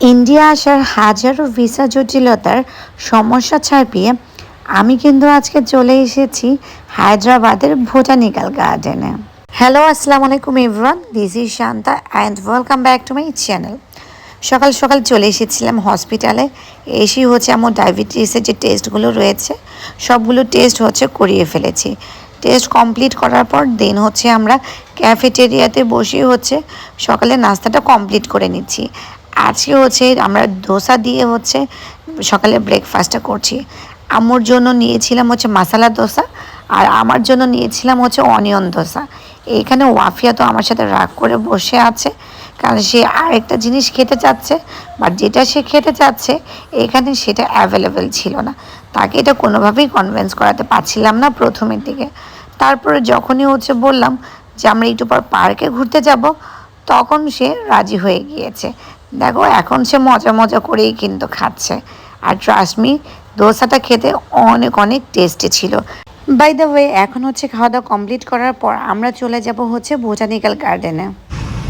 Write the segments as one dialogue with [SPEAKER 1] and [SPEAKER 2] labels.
[SPEAKER 1] India আসার হাজারো visa জটিলতার সমস্যা ছাপিয়ে আমি কিন্তু আজকে চলে এসেছি হায়দ্রাবাদের বোটানিক্যাল গার্ডেনে। হ্যালো, আসসালামু আলাইকুম everyone, this is Shanta and welcome back to my channel. সকাল সকাল চলে এসেছিলাম হসপিটালে। এসেই আমার ডায়াবেটিসের যে টেস্টগুলো রয়েছে সবগুলো টেস্ট করিয়ে ফেলেছি। টেস্ট কমপ্লিট করার পর দেন আমরা ক্যাফেটেরিয়াতে বসে সকালে নাস্তাটা কমপ্লিট করে নিচ্ছি। আজকে আমরা ধোসা দিয়ে সকালে ব্রেকফাস্টটা করছি। আম্মুর জন্য নিয়েছিলাম মশলা দোসা, আর আমার জন্য নিয়েছিলাম অনিয়ন দোসা। এইখানে ওয়াফিয়া তো আমার সাথে রাগ করে বসে আছে, কারণ সে আরেকটা জিনিস খেতে চাচ্ছে, বাট যেটা সে খেতে চাচ্ছে এখানে সেটা অ্যাভেলেবেল ছিল না। তাকে এটা কোনোভাবেই কনভিন্স করাতে পারছিলাম না প্রথমের দিকে। তারপরে যখনই বললাম যে আমরা একটু পর পার্কে ঘুরতে যাব, তখন সে রাজি হয়ে গিয়েছে। দেখো এখন সে মজা মজা করেই কিন্তু খাচ্ছে। আর ট্রাস্ট মি, দোসাটা খেতে অনেক অনেক টেস্টি ছিল। বাই দ্য ওয়ে, এখন খাওয়া দাওয়া কমপ্লিট করার পর আমরা চলে যাব বোটানিক্যাল গার্ডেনে।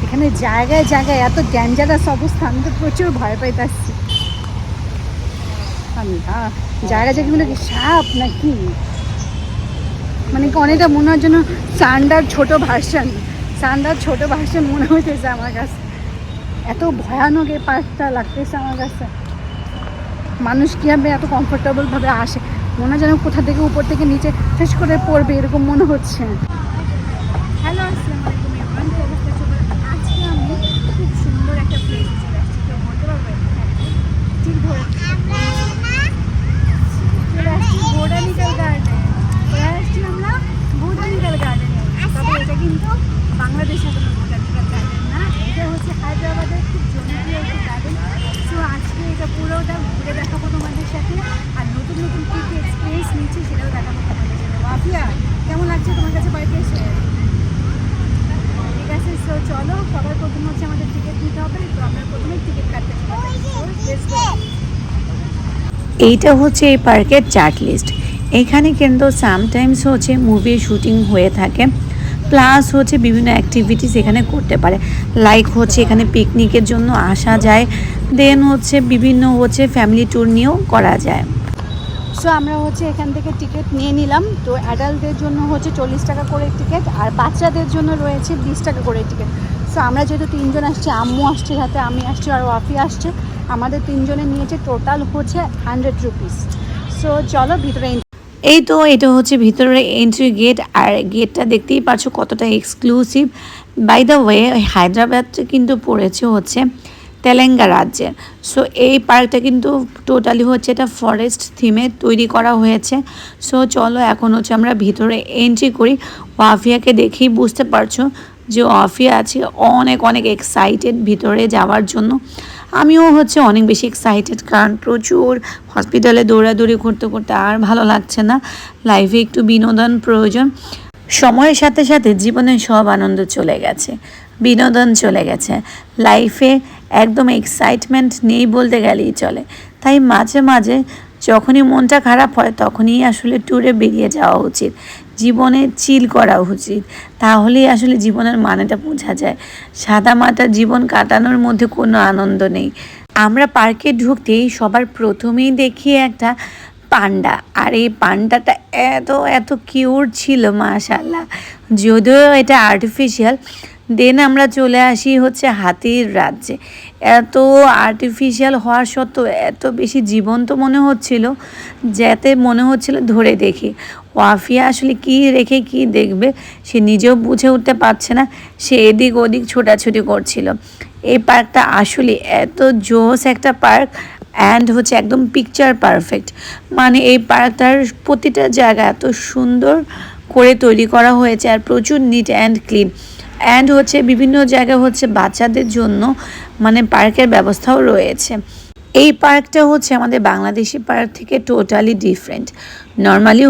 [SPEAKER 2] এখানে জায়গায় জায়গায় এত ডেঞ্জারাস অবস্থা, আমি তো প্রচুর ভয় পাইতেছি। জায়গা জায়গাগুলো কি সাপ নাকি, মানে অনেকটা মনে হয় যেন সান্ডার ছোট ভার্সন মনে হইতেছে আমার কাছে। এত ভয়ানক এই পার্কটা লাগতেছে আমার কাছে। মানুষ কীভাবে এত কমফোর্টেবলভাবে আসে, মনে হয় যেন কোথা থেকে উপর থেকে নিচে ফেস করে পড়বে, এরকম মনে হচ্ছে। হ্যালো, আসসালামু আলাইকুম এভরিওয়ান, আজকে আমি খুব সুন্দর একটা প্লেস চলে আসছি। কেউ বলতে পারবে? ঠিক ধরে চলে আসছি বোটানিক্যাল গার্ডেন। আমরা বোটানিক্যাল গার্ডেনে, তবে এটা কিন্তু বাংলাদেশের কোনো বোটানিক্যাল গার্ডেন না, এটা হায়দ্রাবাদের খুব জনপ্রিয় একটি গার্ডেন। সো আজকে এটা পুরোটা ঘুরে দেখাবো তোমাদের সাথে, আর নতুন নতুন কী কী এক্সপিরিয়েন্স নিচ্ছি সেটাও দেখাবো তোমাদের সাথে। ওয়াফিয়া, কেমন লাগছে তোমার কাছে বাড়িতে এসে? ঠিক আছে, সো চলো, সবার প্রথম আমাদের টিকিট নিতে হবে। তো আমরা প্রথমে টিকিট কাটতে
[SPEAKER 1] এইটা এই পার্কের চার্ট লিস্ট। এখানে কিন্তু সামটাইমস মুভির শুটিং হয়ে থাকে, প্লাস বিভিন্ন অ্যাক্টিভিটিস এখানে করতে পারে। লাইক এখানে পিকনিকের জন্য আসা যায়, দেন বিভিন্ন ফ্যামিলি ট্যুর নিয়েও করা যায়।
[SPEAKER 2] সো আমরা এখান থেকে টিকিট নিয়ে নিলাম। তো অ্যাডাল্টদের জন্য 40 টাকা করে টিকিট, আর বাচ্চাদের জন্য রয়েছে 20 টাকা করে টিকিট। সো আমরা যেহেতু 3 জন আসছি, আম্মু আসছে সাথে, আমি আসছি আর ওয়াফি আসছে, আমাদের 3 জনের নিয়েছে টোটাল 100 রুপিস। সো চলো ভিতরে।
[SPEAKER 1] এই তো এটা ভিতরে এন্ট্রি গেট, আর গেটটা দেখতেই পাচ্ছ কতটা exclusive. By the way, Hyderabad কিন্তু পড়েছে তেলেঙ্গানা রাজ্যে। সো এই পার্কটা কিন্তু টোটালি এটা ফরেস্ট থিমে তৈরি করা হয়েছে। সো চলো এখন আমরা ভিতরে এন্ট্রি করি। ওয়াফিয়াকে দেখেই বুঝতে পারছো যে ওয়াফিয়া আছে অনেক অনেক এক্সাইটেড ভিতরে যাওয়ার জন্য। আমিও অনেক বেশি এক্সাইটেড, কারণ প্রচুর হসপিটালে দৌড়াদৌড়ি করতে করতে আর ভালো লাগছে না। লাইফে একটু বিনোদন প্রয়োজন। সময়ের সাথে সাথে জীবনের সব আনন্দ চলে গেছে, বিনোদন চলে গেছে, লাইফে একদম এক্সাইটমেন্ট নেই বলতে গেলেই চলে। তাই মাঝে মাঝে যখনই মনটা খারাপ হয় তখনই আসলে ট্যুরে বেরিয়ে যাওয়া উচিত, জীবনে চিল করা উচিত, তাহলেই আসলে জীবনের মানেটা বোঝা যায়। সাদামাটা জীবন কাটানোর মধ্যে কোনো আনন্দ নেই। আমরা পার্কে ঢুকতেই সবার প্রথমেই দেখি একটা পান্ডা, আর এই পান্ডাটা এত এত কিউট ছিল মাশাআল্লাহ, যদিও এটা আর্টিফিশিয়াল। দেন আমরা চলে আসি হাতির রাজ্যে। এত আর্টিফিশিয়াল হওয়ার সত্ত্বেও এত বেশি জীবন্ত মনে হচ্ছিল, যাতে মনে হচ্ছিল ধরে দেখি। ওয়াফিয়া আসলে কি রেখে কি দেখবে সে নিজেও বুঝে উঠতে পারছে না, সে এদিক ওদিক ছোটাছুটি করছিল। এই পার্কটা আসলে এত জোস একটা পার্ক, অ্যান্ড একদম পিকচার পারফেক্ট। মানে এই পার্কটার প্রতিটা জায়গা এত সুন্দর করে তৈরি করা হয়েছে, আর প্রচুর নিট অ্যান্ড ক্লিন। অ্যান্ড বিভিন্ন জায়গায় বাচ্চাদের জন্য মানে পার্কের ব্যবস্থাও রয়েছে। এই পার্কটা আমাদের বাংলাদেশি পার্ক থেকে টোটালি ডিফারেন্ট। নর্মালি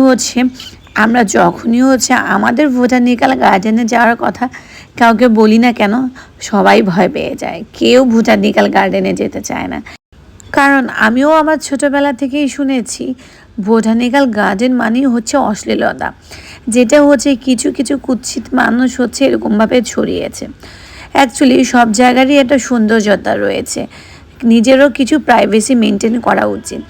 [SPEAKER 1] আমরা যখনই আমাদের বোটানিক্যাল গার্ডেনে যাওয়ার কথা কাউকে বলি না কেন, সবাই ভয় পেয়ে যায়, কেউ বোটানিক্যাল গার্ডেনে যেতে চায় না। কারণ আমিও আমার ছোটোবেলা থেকেই শুনেছি বোটানিক্যাল গার্ডেন মানেই অশ্লীলতা, যেটা কিছু কিছু কুৎসিত মানুষ এরকমভাবে ছড়িয়েছে। অ্যাকচুয়ালি সব জায়গারই একটা সৌন্দর্যতা রয়েছে, নিজেরও কিছু প্রাইভেসি মেনটেন করা উচিত।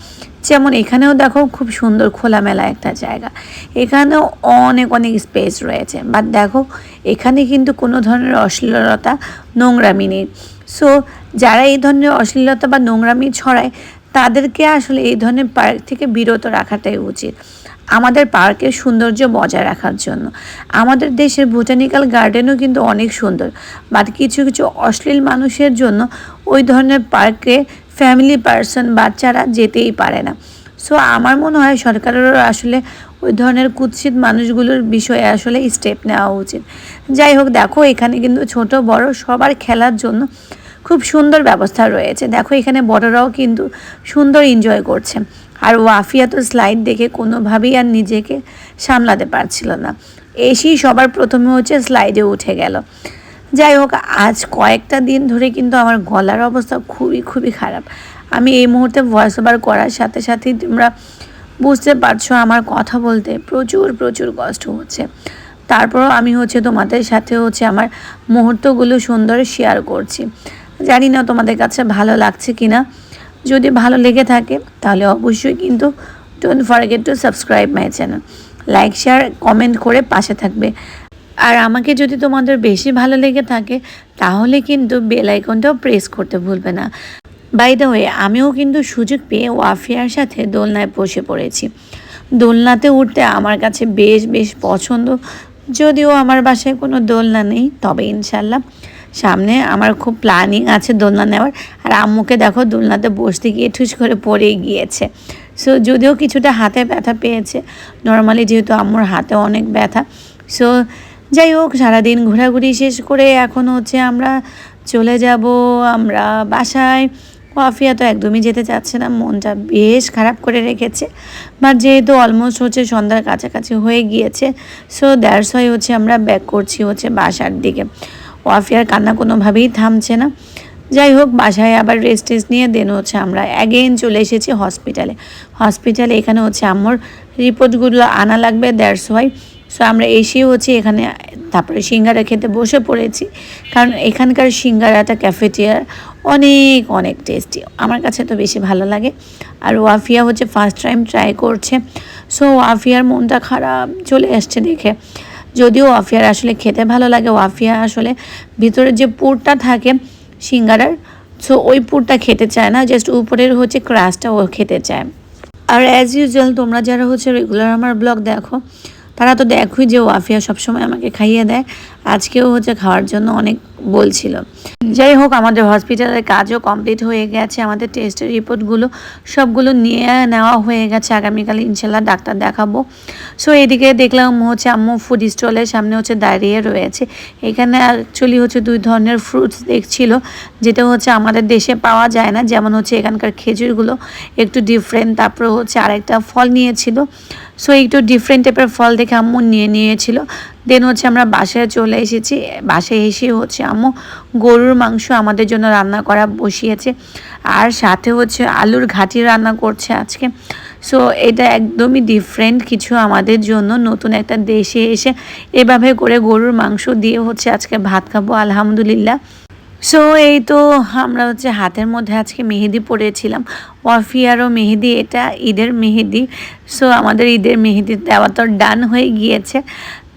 [SPEAKER 1] যেমন এখানেও দেখো খুব সুন্দর খোলামেলা একটা জায়গা, এখানেও অনেক অনেক স্পেস রয়েছে, বাট দেখো এখানে কিন্তু কোনো ধরনের অশ্লীলতা নোংরামি নেই। সো যারা এই ধরনের অশ্লীলতা বা নোংরামি ছড়ায় তাদেরকে আসলে এই ধরনের পার্ক থেকে বিরত রাখাটাই উচিত, আমাদের পার্কের সৌন্দর্য বজায় রাখার জন্য। আমাদের দেশের বোটানিক্যাল গার্ডেনও কিন্তু অনেক সুন্দর, বাট কিছু কিছু অশ্লীল মানুষের জন্য ওই ধরনের পার্কে ফ্যামিলি পার্সন বাচ্চারা যেতেই পারে না। সো আমার মনে হয় সরকারেরও আসলে ওই ধরনের কুৎসিত মানুষগুলোর বিষয়ে আসলে স্টেপ নেওয়া উচিত। যাই হোক, দেখো এখানে কিন্তু ছোট বড় সবার খেলার জন্য খুব সুন্দর ব্যবস্থা রয়েছে। দেখো এখানে বড়রাও কিন্তু সুন্দর এনজয় করছে। আর ওয়াফিয়া তো স্লাইড দেখে কোনোভাবেই আর নিজেকে সামলাতে পারছিল না, এসেই সবার প্রথমে হচ্ছে স্লাইডে উঠে গেল। যাই হোক, আজ কয়েকটা দিন ধরে কিন্তু আমার গলার অবস্থা খুবই খুবই খারাপ। আমি এই মুহূর্তে ভয়েস ওভার করার সাথে সাথেই তোমরা বুঝতে পারছো আমার কথা বলতে প্রচুর প্রচুর কষ্ট হচ্ছে। তারপরও আমি হচ্ছে তোমাদের সাথে হচ্ছে আমার মুহূর্তগুলো সুন্দর শেয়ার করছি। জানি না তোমাদের কাছে ভালো লাগছে কি না। যদি ভালো লেগে থাকে তাহলে অবশ্যই কিন্তু don't forget to subscribe my channel, like share comment করে পাশে থাকবে। আর আমাকে যদি তোমাদের বেশি ভালো লেগে থাকে তাহলে কিন্তু বেল আইকনটাও প্রেস করতে ভুলবে না। বাই দ্য ওয়ে, আমিও কিন্তু সুযোগ পেয়ে ওয়াফিয়ার সাথে দোলনায় বসে পড়েছি। দোলনাতে উঠতে আমার কাছে বেশ বেশ পছন্দ, যদিও আমার বাসায় কোনো দোলনা নেই, তবে ইনশাল্লাহ সামনে আমার খুব প্ল্যানিং আছে দোলনা নেওয়ার। আর আম্মুকে দেখো দোলনাতে বসতে গিয়ে ঠুস করে পড়ে গিয়েছে। সো যদিও কিছুটা হাতে ব্যথা পেয়েছে, নর্মালি যেহেতু আম্মুর হাতে অনেক ব্যথা। সো যাই হোক, সারাদিন ঘোরাঘুরি শেষ করে এখন হচ্ছে আমরা চলে যাব আমরা বাসায়। ওয়াফিয়া তো একদমই যেতে চাচ্ছে না, মনটা বেশ খারাপ করে রেখেছে। বাট যেহেতু অলমোস্ট হচ্ছে সন্ধ্যার কাছাকাছি হয়ে গিয়েছে, সো দ্যাটস ওয়াই হচ্ছে আমরা ব্যাক করছি হচ্ছে বাসার দিকে। ওয়াফিয়ার কান্না কোনোভাবেই থামছে না। যাই হোক, বাসায় আবার রেস্ট নিয়ে দেন হচ্ছে আমরা অ্যাগেইন চলে এসেছি হসপিটালে। এখানে হচ্ছে আম্মুর রিপোর্টগুলো আনা লাগবে, দ্যাটস ওয়াই। সো আমরা এসেই হচ্ছে এখানে তারপরে সিঙ্গারা খেতে বসে পড়েছি, কারণ এখানকার সিঙ্গারাটা ক্যাফেটেরিয়ার অনেক অনেক টেস্টি, আমার কাছে তো বেশি ভালো লাগে। আর ওয়াফিয়া হচ্ছে ফার্স্ট টাইম ট্রাই করছে। সো ওয়াফিয়ার মনটা খারাপ চলে আসছে দেখে। যদিও ওয়াফিয়ার আসলে খেতে ভালো লাগে, ওয়াফিয়া আসলে ভিতরে যে পুরটা থাকে সিঙ্গারার, সো ওই পুরটা খেতে চায় না, জাস্ট উপরের হচ্ছে ক্রাস্টটা ও খেতে চায়। আর অ্যাজ ইউজুয়াল তোমরা যারা হচ্ছে রেগুলার আমার ব্লগ দেখো তারা তো দেখোই যে ওয়াফিয়া সবসময় আমাকে খাইয়ে দেয়, আজকেও হচ্ছে খাওয়ার জন্য অনেক বলছিল। যাই হোক, আমাদের হসপিটালের কাজও কমপ্লিট হয়ে গেছে, আমাদের টেস্টের রিপোর্টগুলো সবগুলো নিয়ে নেওয়া হয়ে গেছে। আগামীকাল ইনশাল্লাহ ডাক্তার দেখাবো। সো এদিকে দেখলাম হচ্ছে আম্মু ফুড স্টলের সামনে হচ্ছে দাঁড়িয়ে রয়েছে। এখানে অ্যাকচুয়ালি হচ্ছে দুই ধরনের ফ্রুটস দেখছিল, যেটা হচ্ছে আমাদের দেশে পাওয়া যায় না, যেমন হচ্ছে এখানকার খেজুরগুলো একটু ডিফারেন্ট, তারপর হচ্ছে আরেকটা ফল নিয়েছিল। সো একটু ডিফারেন্ট টাইপের ফল দেখে আম্মু নিয়েছিল। দেন হচ্ছে আমরা বাসায় চলে এসেছি। বাসায় এসে হচ্ছে আম্মু গরুর মাংস আমাদের জন্য রান্না করা বসিয়েছে, আর সাথে হচ্ছে আলুর ঘাটি রান্না করছে আজকে। সো এটা একদমই ডিফারেন্ট কিছু আমাদের জন্য, নতুন একটা দেশে এসে এভাবে করে গরুর মাংস দিয়ে হচ্ছে আজকে ভাত খাবো আলহামদুলিল্লাহ। সো এই তো আমরা হচ্ছে হাতের মধ্যে আজকে মেহেদি পরেছিলাম, ওয়াফিয়ারও মেহেদি, এটা ঈদের মেহেদি। সো আমাদের ঈদের মেহেদি দেওয়া তো ডান হয়ে গিয়েছে,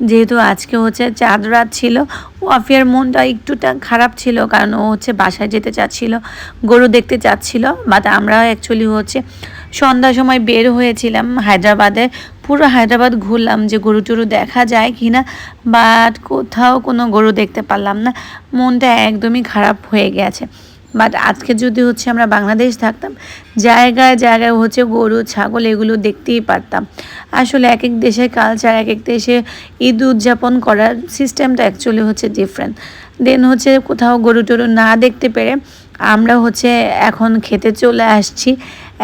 [SPEAKER 1] যেহেতু আজকে হচ্ছে চাঁদ রাত ছিল। ওয়াফিয়ার মনটা একটুটা খারাপ ছিল, কারণ ও হচ্ছে বাসায় যেতে চাচ্ছিল, গরু দেখতে চাচ্ছিল। বাট আমরা অ্যাকচুয়ালি হচ্ছে সন্ধ্যার সময় বের হয়েছিলাম হায়দ্রাবাদে, পুরো হায়দ্রাবাদ ঘুরলাম যে গরু টরু দেখা যায় কি না, বাট কোথাও কোনো গরু দেখতে পারলাম না, মনটা একদমই খারাপ হয়ে গেছে। বাট আজকে যদি হচ্ছে আমরা বাংলাদেশ থাকতাম, জায়গায় জায়গায় হচ্ছে গরু ছাগল এগুলো দেখতেই পারতাম। আসলে এক এক দেশের কালচার, এক এক দেশে ঈদ উদযাপন করার সিস্টেমটা অ্যাকচুয়ালি হচ্ছে ডিফারেন্ট। দেন হচ্ছে কোথাও গরু টরু না দেখতে পেরে আমরা হচ্ছে এখন খেতে চলে আসছি,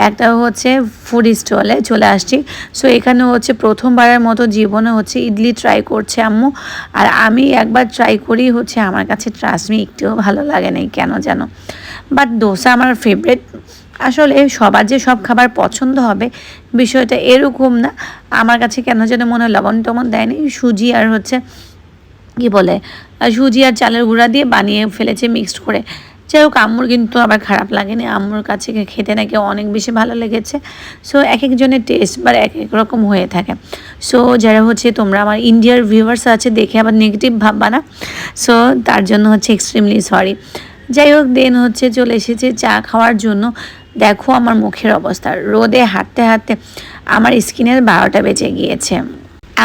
[SPEAKER 1] একটা হচ্ছে ফুড স্টলে চলে আসছি। সো এখানে হচ্ছে প্রথমবারের মতো জীবনে হচ্ছে ইডলি ট্রাই করছে আম্মু, আর আমি একবার ট্রাই করি হচ্ছে আমার কাছে ট্রাস্টমি একটুও ভালো লাগে নাই কেন জানো। বাট ডোসা আমার ফেভারিট। আসলে সবার যে সব খাবার পছন্দ হবে বিষয়টা এরকম না, আমার কাছে কেন যেন মনে হয় লবণ টবণ দেয়নি, সুজি আর হচ্ছে কী বলে সুজি আর চালের গুঁড়া দিয়ে বানিয়ে ফেলেছে মিক্সড করে। যাই হোক আম্মুর কিন্তু আবার খারাপ লাগেনি, আম্মুর কাছে খেতে নাকি অনেক বেশি ভালো লেগেছে। সো এক একজনের টেস্ট বা এক এক রকম হয়ে থাকে। সো যারা হচ্ছে তোমরা আমার ইন্ডিয়ার ভিউয়ার্স আছে দেখে আবার নেগেটিভ ভাববা না, সো তার জন্য হচ্ছে এক্সট্রিমলি সরি। যাই হোক দেন হচ্ছে চলে এসেছে চা খাওয়ার জন্য। দেখো আমার মুখের অবস্থা, রোদে হাঁটতে হাঁটতে আমার স্কিনের 12টা বেজে গিয়েছে।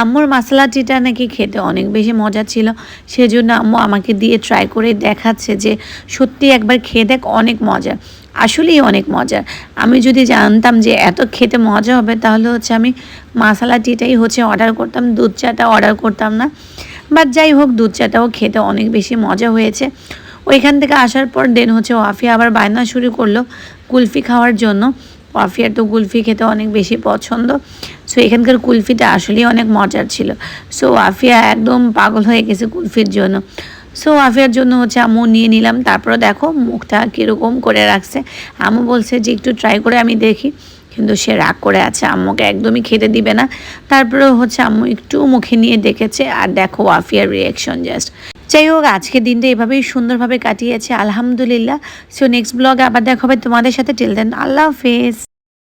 [SPEAKER 1] আম্মুর মশলা টিটা নাকি খেতে অনেক বেশি মজা ছিল, সেজন্য আম্মু আমাকে দিয়ে ট্রাই করে দেখাচ্ছে যে সত্যি একবার খেয়ে দেখ, অনেক মজা, আসলেই অনেক মজা। আমি যদি জানতাম যে এত খেতে মজা হবে তাহলে হচ্ছে আমি মশলা টিটাই হচ্ছে অর্ডার করতাম, দুধ চাটা অর্ডার করতাম না। বাট যাই হোক দুধ চাটাও খেতে অনেক বেশি মজা হয়েছে। ওইখান থেকে আসার পর দেন হচ্ছে ওয়াফিয়া আবার বায়না শুরু করলো কুলফি খাওয়ার জন্য। ওয়াফিয়ার তো কুলফি খেতে অনেক বেশি পছন্দ। সো এখানকার কুলফিটা আসলেই অনেক মজার ছিল। সো ওয়াফিয়া একদম পাগল হয়ে গেছে কুলফির জন্য। সো ওয়াফিয়ার জন্য হচ্ছে আম্মু নিয়ে নিলাম। তারপরে দেখো মুখটা কীরকম করে রাখছে। আম্মু বলছে যে একটু ট্রাই করে আমি দেখি, কিন্তু সে রাগ করে আছে, আম্মুকে একদমই খেতে দিবে না। তারপরেও হচ্ছে আম্মু একটু মুখে নিয়ে দেখেছে, আর দেখো ওয়াফিয়ার রিয়াকশন জাস্ট। যাই হোক আজকের দিনটা এভাবেই সুন্দরভাবে কাটিয়েছে আলহামদুলিল্লাহ। সো নেক্সট ব্লগে আবার দেখা হবে তোমাদের সাথে। টিল দেন আল্লাহ হাফেজ।